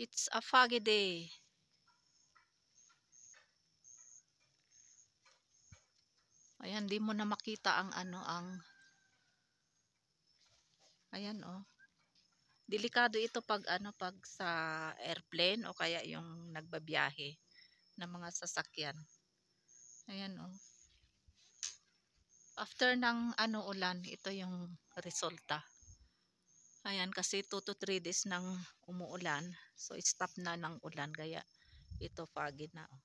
It's a foggy day. Ayan, di mo na makita ang ayan oh. Delikado ito pag pag sa airplane o kaya yung nagbabiyahe ng mga sasakyan. Ayan oh. After ng ulan, ito yung resulta. Ayan, kasi 2 to 3 days nang umuulan. So, stop na ng ulan. Kaya ito foggy na oh.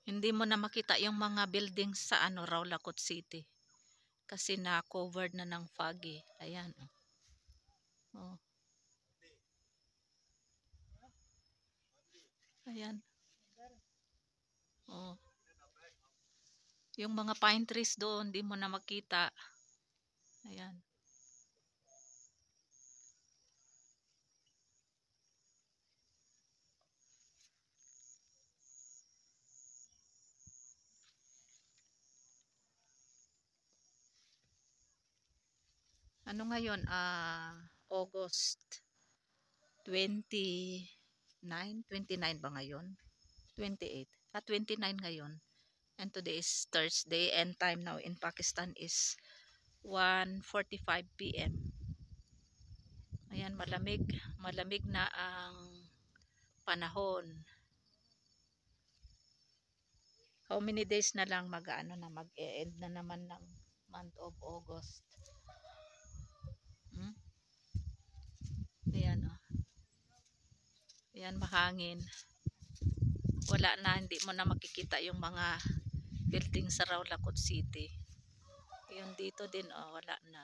Hindi mo na makita yung mga buildings sa Rawlaco City. Kasi na-covered na ng foggy. Ayan. Oh. Ayan. Oh. Yung mga pine trees doon, hindi mo na makita. Ayan. Ano ngayon? August 29 ba ngayon? 28. 29 ngayon. And today is Thursday and time now in Pakistan is 1:45 PM. Ayan, malamig. Malamig na ang panahon. How many days na lang mag-e-end na naman ng month of August. Ayan oh. Ayan, mahangin. Wala na, hindi mo na makikita yung mga building sa Rawlaco City. Yung dito din oh, wala na.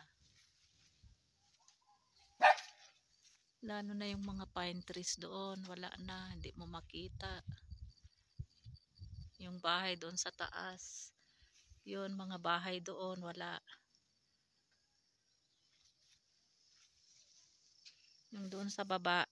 Lalo na yung mga pine trees doon, wala na, hindi mo makita. Yung bahay doon sa taas, yun, mga bahay doon, wala. Yung doon sa baba,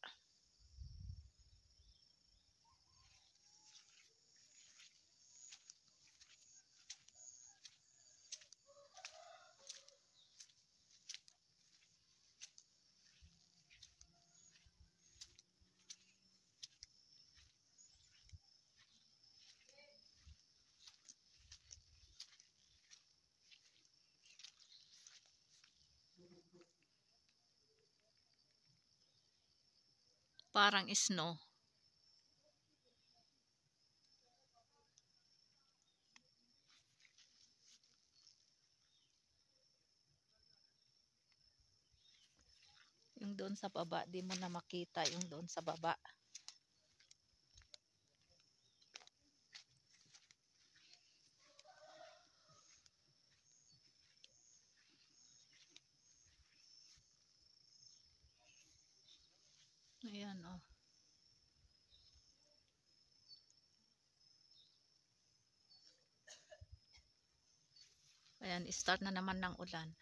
parang snow. Yung doon sa baba, di mo na makita yung doon sa baba. Ayan oh. Ayan, start na naman ng ulan.